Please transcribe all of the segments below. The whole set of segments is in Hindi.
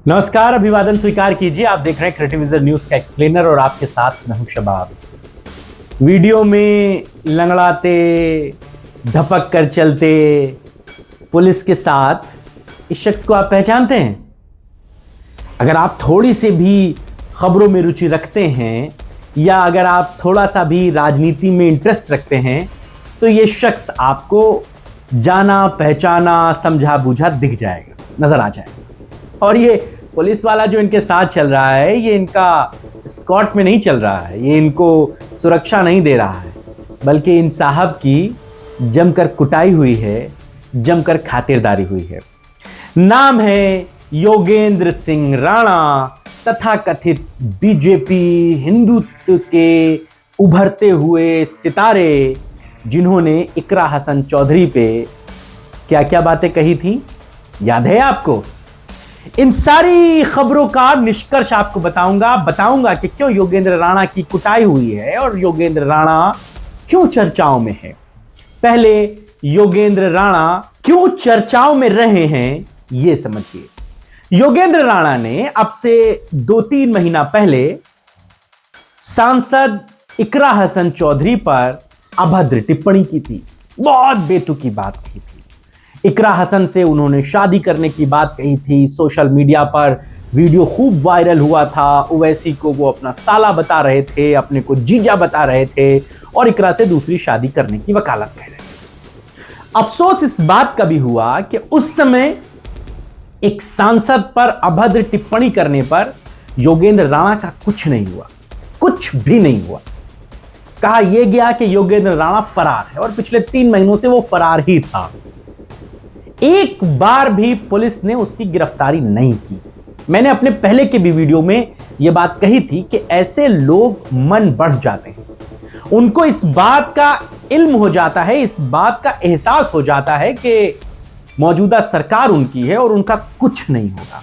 नमस्कार, अभिवादन स्वीकार कीजिए। आप देख रहे हैं क्रिएटिविजन न्यूज का एक्सप्लेनर और आपके साथ मैं हूं शबाब। वीडियो में लंगड़ाते ढपक कर चलते पुलिस के साथ इस शख्स को आप पहचानते हैं? अगर आप थोड़ी से भी खबरों में रुचि रखते हैं या अगर आप थोड़ा सा भी राजनीति में इंटरेस्ट रखते हैं तो ये शख्स आपको जाना पहचाना समझा बूझा दिख जाएगा, नजर आ जाएगा। और ये पुलिस वाला जो इनके साथ चल रहा है ये इनका स्कॉट में नहीं चल रहा है, ये इनको सुरक्षा नहीं दे रहा है, बल्कि इन साहब की जमकर कुटाई हुई है, जमकर खातिरदारी हुई है। नाम है योगेंद्र सिंह राणा, तथाकथित बीजेपी हिंदुत्व के उभरते हुए सितारे, जिन्होंने इकरा हसन चौधरी पे क्या क्या बातें कही थी, याद है आपको? इन सारी खबरों का निष्कर्ष आपको बताऊंगा कि क्यों योगेंद्र राणा की कुटाई हुई है और योगेंद्र राणा क्यों चर्चाओं में है। पहले योगेंद्र राणा क्यों चर्चाओं में रहे हैं यह समझिए। योगेंद्र राणा ने अब से 2-3 महीना पहले सांसद इकरा हसन चौधरी पर अभद्र टिप्पणी की थी, बहुत बेतुकी बात कही थी। इकरा हसन से उन्होंने शादी करने की बात कही थी। सोशल मीडिया पर वीडियो खूब वायरल हुआ था। ओवैसी को वो अपना साला बता रहे थे, अपने को जीजा बता रहे थे और इकरा से दूसरी शादी करने की वकालत कह रहे थे। अफसोस इस बात का भी हुआ कि उस समय एक सांसद पर अभद्र टिप्पणी करने पर योगेंद्र राणा का कुछ नहीं हुआ, कुछ भी नहीं हुआ। कहा यह गया कि योगेंद्र राणा फरार है और पिछले 3 महीनों से वो फरार ही था। एक बार भी पुलिस ने उसकी गिरफ्तारी नहीं की। मैंने अपने पहले के भी वीडियो में यह बात कही थी कि ऐसे लोग मन बढ़ जाते हैं, उनको इस बात का इल्म हो जाता है, इस बात का एहसास हो जाता है कि मौजूदा सरकार उनकी है और उनका कुछ नहीं होगा।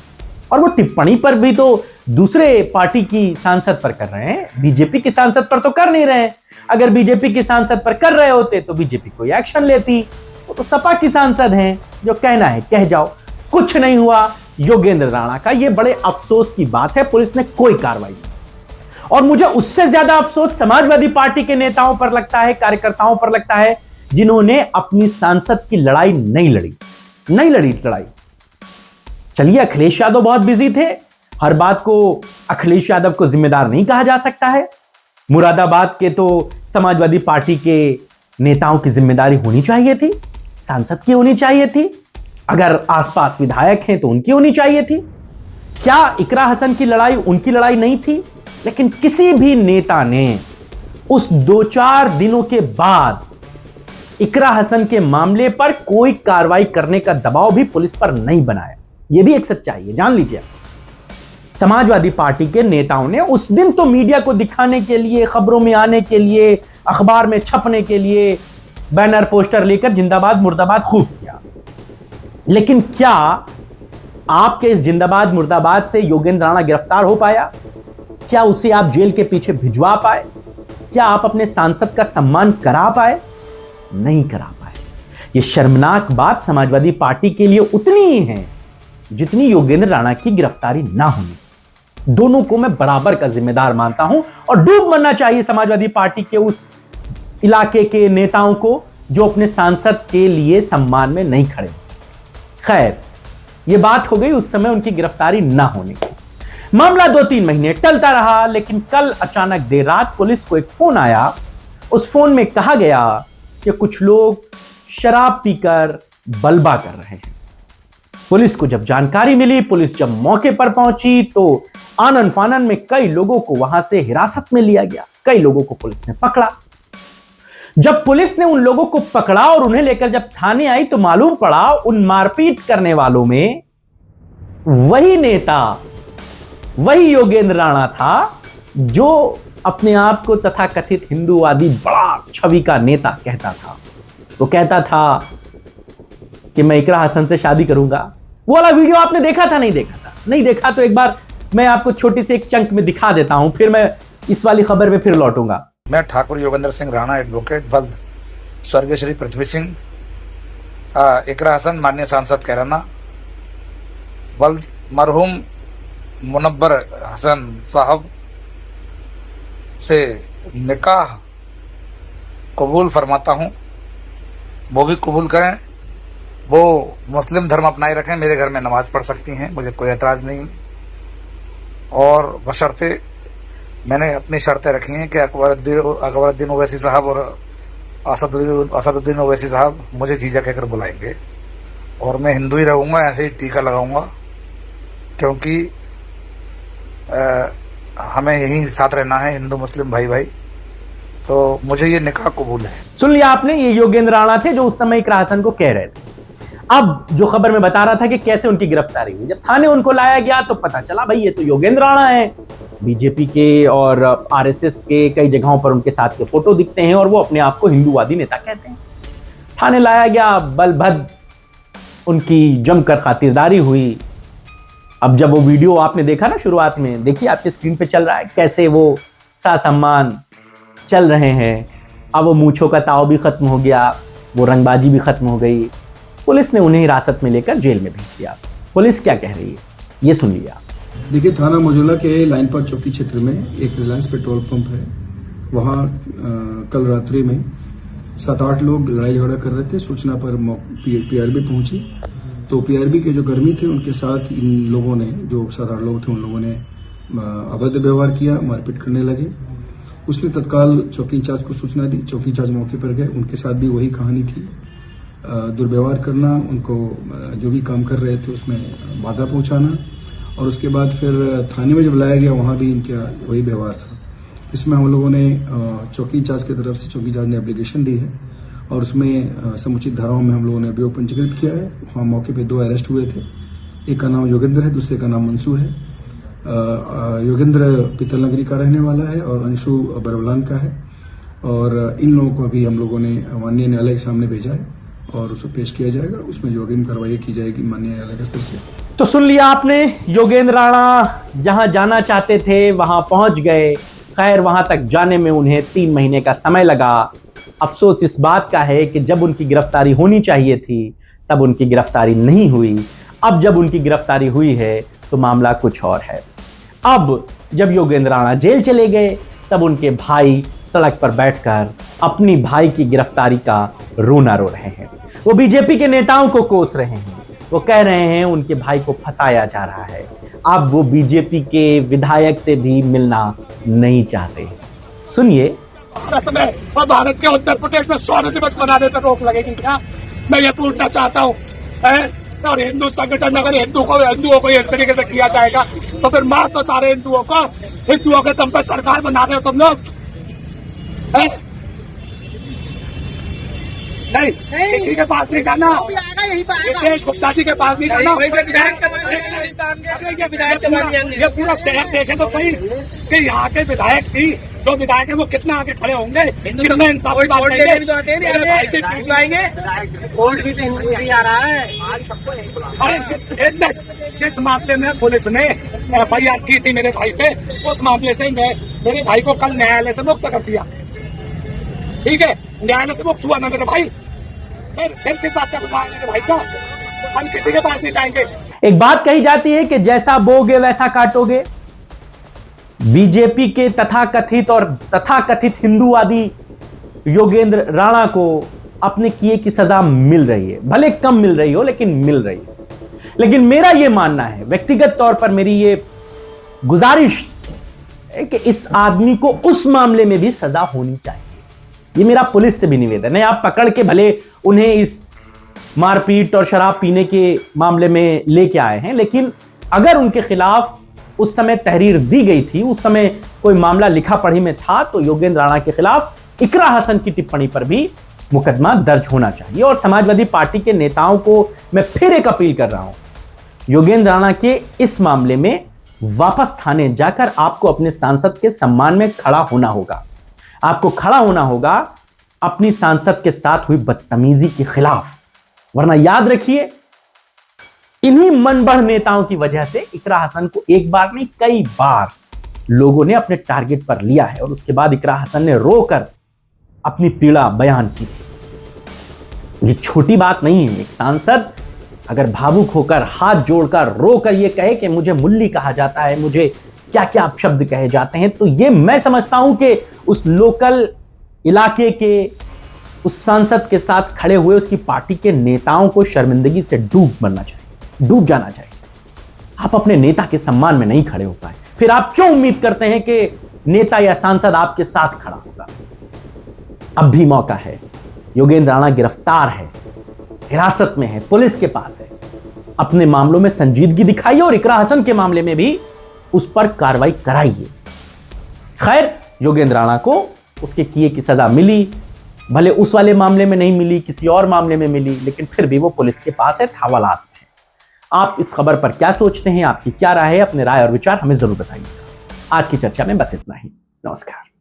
और वो टिप्पणी पर भी तो दूसरे पार्टी की सांसद पर कर रहे हैं, बीजेपी की सांसद पर तो कर नहीं रहे हैं। अगर बीजेपी की सांसद पर कर रहे होते तो बीजेपी कोई एक्शन लेती। वो तो सपा की सांसद हैं, जो कहना है कह जाओ। कुछ नहीं हुआ योगेंद्र राणा का, ये बड़े अफसोस की बात है। पुलिस ने कोई कार्रवाई नहीं। और मुझे उससे ज्यादा अफसोस समाजवादी पार्टी के नेताओं पर लगता है, कार्यकर्ताओं पर लगता है, जिन्होंने अपनी सांसद की लड़ाई नहीं लड़ी लड़ाई। चलिए, अखिलेश यादव बहुत बिजी थे, हर बात को अखिलेश यादव को जिम्मेदार नहीं कहा जा सकता है। मुरादाबाद के तो समाजवादी पार्टी के नेताओं की जिम्मेदारी होनी चाहिए थी, सांसद की होनी चाहिए थी। अगर आसपास विधायक हैं तो उनकी होनी चाहिए थी। क्या इकरा हसन की लड़ाई उनकी लड़ाई नहीं थी? लेकिन किसी भी नेता ने उस 2-4 दिनों के बाद इकरा हसन के मामले पर कोई कार्रवाई करने का दबाव भी पुलिस पर नहीं बनाया। यह भी एक सच्चाई है, जान लीजिए। समाजवादी पार्टी के नेताओं ने उस दिन तो मीडिया को दिखाने के लिए, खबरों में आने के लिए, अखबार में छपने के लिए बैनर पोस्टर लेकर जिंदाबाद मुर्दाबाद खूब किया। लेकिन क्या आपके इस जिंदाबाद मुर्दाबाद से योगेंद्र राणा गिरफ्तार हो पाया? क्या उसे आप जेल के पीछे भिजवा पाए? क्या आप अपने सांसद का सम्मान करा पाए? नहीं करा पाए। यह शर्मनाक बात समाजवादी पार्टी के लिए उतनी ही है जितनी योगेंद्र राणा की गिरफ्तारी ना होनी। दोनों को मैं बराबर का जिम्मेदार मानता हूं और डूब मरना चाहिए समाजवादी पार्टी के उस इलाके के नेताओं को जो अपने सांसद के लिए सम्मान में नहीं खड़े हो सकते। खैर, यह बात हो गई उस समय उनकी गिरफ्तारी ना होने की। मामला 2-3 महीने टलता रहा, लेकिन कल अचानक देर रात पुलिस को एक फोन आया। उस फोन में कहा गया कि कुछ लोग शराब पीकर बलबा कर रहे हैं। पुलिस को जब जानकारी मिली, पुलिस जब मौके पर पहुंची तो आनन फानन में कई लोगों को वहां से हिरासत में लिया गया। कई लोगों को पुलिस ने पकड़ा। जब पुलिस ने उन लोगों को पकड़ा और उन्हें लेकर जब थाने आई तो मालूम पड़ा उन मारपीट करने वालों में वही नेता, वही योगेंद्र राणा था जो अपने आप को तथाकथित हिंदूवादी बड़ा छवि का नेता कहता था। वो कहता था कि मैं इकरा हसन से शादी करूंगा। वो वाला वीडियो आपने देखा था? नहीं देखा था? नहीं देखा तो एक बार मैं आपको छोटी सी एक चंक में दिखा देता हूं, फिर मैं इस वाली खबर में फिर लौटूंगा। मैं ठाकुर योगेंद्र सिंह राणा, एडवोकेट, बल्द, स्वर्गीय श्री पृथ्वी सिंह, इकरा हसन माननीय सांसद कैराना, बल्द, मरहूम मुनव्वर हसन साहब से निकाह कबूल फरमाता हूँ। वो भी कबूल करें, वो मुस्लिम धर्म अपनाए रखें, मेरे घर में नमाज पढ़ सकती हैं, मुझे कोई एतराज़ नहीं। और बशर्ते मैंने अपनी शर्तें रखी हैं कि अकबरुद्दीन ओवैसी साहब और असदुद्दीन ओवैसी साहब मुझे जीजा कहकर बुलाएंगे और मैं हिंदू ही रहूँगा, ऐसे ही टीका लगाऊंगा, क्योंकि हमें यही साथ रहना है, हिंदू मुस्लिम भाई भाई। तो मुझे ये निकाह कबूल है। सुन लिया आपने, ये योगेंद्र राणा थे जो उस समय इकरा हसन को कह रहे थे। अब जो खबर में बता रहा था कि कैसे उनकी गिरफ्तारी हुई, जब थाने उनको लाया गया तो पता चला भाई ये तो योगेंद्र राणा है, बीजेपी के और आरएसएस के कई जगहों पर उनके साथ के फोटो दिखते हैं और वो अपने आप को हिंदूवादी नेता कहते हैं। थाने लाया गया, बलभद्र उनकी जमकर खातिरदारी हुई। अब जब वो वीडियो आपने देखा ना शुरुआत में, देखिए आपके स्क्रीन पे चल रहा है कैसे वो सासम्मान चल रहे हैं। अब वो मूंछों का ताव भी खत्म हो गया, वो रंगबाजी भी खत्म हो गई। पुलिस ने उन्हें हिरासत में लेकर जेल में भेज दिया। पुलिस क्या कह रही है ये सुन लिया। देखिए, थाना मझौला के लाइन पर चौकी क्षेत्र में एक रिलायंस पेट्रोल पंप है। वहां कल रात्रि में 7-8 लोग लड़ाई झगड़ा कर रहे थे। सूचना पर पीआरबी पहुंची तो पीआरबी के जो कर्मी थे उनके साथ इन लोगों ने, जो 7-8 लोग थे, उन लोगों ने अभद्र व्यवहार किया, मारपीट करने लगे। उसने तत्काल चौकी इंचार्ज को सूचना दी। चौकी इंचार्ज मौके पर गए, उनके साथ भी वही कहानी थी, दुर्व्यवहार करना, उनको जो भी काम कर रहे थे उसमें बाधा पहुंचाना। और उसके बाद फिर थाने में जब लाया गया वहां भी इनका वही व्यवहार था। इसमें हम लोगों ने चौकी इंचार्ज की तरफ से, चौकी इंचार्ज ने एप्लीकेशन दी है और उसमें समुचित धाराओं में हम लोगों ने अभियोग पंजीकृत किया है। वहां मौके पे 2 अरेस्ट हुए थे, एक का नाम योगेंद्र है, दूसरे का नाम अंशु है। योगेंद्र पीतल नगरी का रहने वाला है और अंशु बरवलान का है। और इन लोगों को अभी हम लोगों ने माननीय न्यायालय के सामने भेजा है और उसको पेश किया जाएगा। उसमें जो अग्रिम कार्रवाई की जाएगी माननीय न्यायालय के स्तर से। तो सुन लिया आपने, योगेंद्र राणा जहां जाना चाहते थे वहां पहुंच गए। खैर, वहां तक जाने में उन्हें 3 महीने का समय लगा। अफसोस इस बात का है कि जब उनकी गिरफ्तारी होनी चाहिए थी तब उनकी गिरफ्तारी नहीं हुई। अब जब उनकी गिरफ्तारी हुई है तो मामला कुछ और है। अब जब योगेंद्र राणा जेल चले गए तब उनके भाई सड़क पर बैठकर अपनी भाई की गिरफ्तारी का रोना रो रहे हैं। वो बीजेपी के नेताओं को कोस रहे हैं, वो कह रहे हैं उनके भाई को फंसाया जा रहा है। अब वो बीजेपी के विधायक से भी मिलना नहीं चाहते। सुनिए। और भारत के उत्तर प्रदेश में 100 दिवस मनाने पर रोक लगेगी क्या? मैं ये पूछना चाहता हूँ। और हिंदू संगठन, अगर हिंदुओं को इस तरीके से किया जाएगा तो फिर मार तो सारे हिंदुओं को, हिंदुओं के दम पर सरकार बना रहे हो तुम लोग। नहीं, किसी के पास नहीं जाना, देश गुप्ता जी के पास नहीं जाना। ये पूरा शहर देखे तो सही कि यहाँ के विधायक जी, जो विधायक है वो कितना आगे खड़े होंगे, कितना इंसाफ की बात करेंगे। कोर्ट भी तो आ रहा है। अरे जिस मामले में पुलिस ने FIR की थी मेरे भाई पे, उस मामले से मेरे भाई को कल न्यायालय से मुक्त कर दिया। ठीक है, न्यायालय से मुक्त हुआ ना मेरे भाई। फिर किस बात का बुलाया मेरे भाई को? हम किसी के पास नहीं जाएंगे। एक बात कही जाती है कि जैसा बोगे वैसा काटोगे। बीजेपी के तथाकथित हिंदूवादी योगेंद्र राणा को अपने किए की सजा मिल रही है, भले कम मिल रही हो लेकिन मिल रही है। लेकिन मेरा यह मानना है, व्यक्तिगत तौर पर मेरी ये गुजारिश है कि इस आदमी को उस मामले में भी सजा होनी चाहिए। ये मेरा पुलिस से भी निवेदन है। आप पकड़ के भले उन्हें इस मारपीट और शराब पीने के मामले में लेके आए हैं, लेकिन अगर उनके खिलाफ उस समय तहरीर दी गई थी, उस समय कोई मामला लिखा पढ़ी में था, तो योगेंद्र राणा के खिलाफ इकरा हसन की टिप्पणी पर भी मुकदमा दर्ज होना चाहिए। और समाजवादी पार्टी के नेताओं को मैं फिर एक अपील कर रहा हूं, योगेंद्र राणा के इस मामले में वापस थाने जाकर आपको अपने सांसद के सम्मान में खड़ा होना होगा। आपको खड़ा होना होगा अपनी सांसद के साथ हुई बदतमीजी के खिलाफ, वरना याद रखिए इन्हीं मनबढ़ नेताओं की वजह से इकरा हसन को एक बार नहीं कई बार लोगों ने अपने टारगेट पर लिया है और उसके बाद इकरा हसन ने रोकर अपनी पीड़ा बयान की थी। ये छोटी बात नहीं है। एक सांसद अगर भावुक होकर हाथ जोड़कर रोकर ये कहे कि मुझे मुल्ली कहा जाता है, मुझे क्या क्या अपशब्द कहे जाते हैं, तो ये मैं समझता हूं कि उस लोकल इलाके के उस सांसद के साथ खड़े हुए उसकी पार्टी के नेताओं को शर्मिंदगी से डूब जाना चाहिए। आप अपने नेता के सम्मान में नहीं खड़े हो पाए, फिर आप क्यों उम्मीद करते हैं कि नेता या सांसद आपके साथ खड़ा होगा? अब भी मौका है। योगेंद्र राणा गिरफ्तार है, हिरासत में है, पुलिस के पास है। अपने मामलों में संजीदगी दिखाइए और इकरा हसन के मामले में भी उस पर कार्रवाई कराइए। खैर, योगेंद्र राणा को उसके किए की सजा मिली, भले उस वाले मामले में नहीं मिली, किसी और मामले में मिली, लेकिन फिर भी वो पुलिस के पास है, हवालात में है। आप इस खबर पर क्या सोचते हैं? आपकी क्या राय है? अपने राय और विचार हमें जरूर बताइएगा। आज की चर्चा में बस इतना ही। नमस्कार।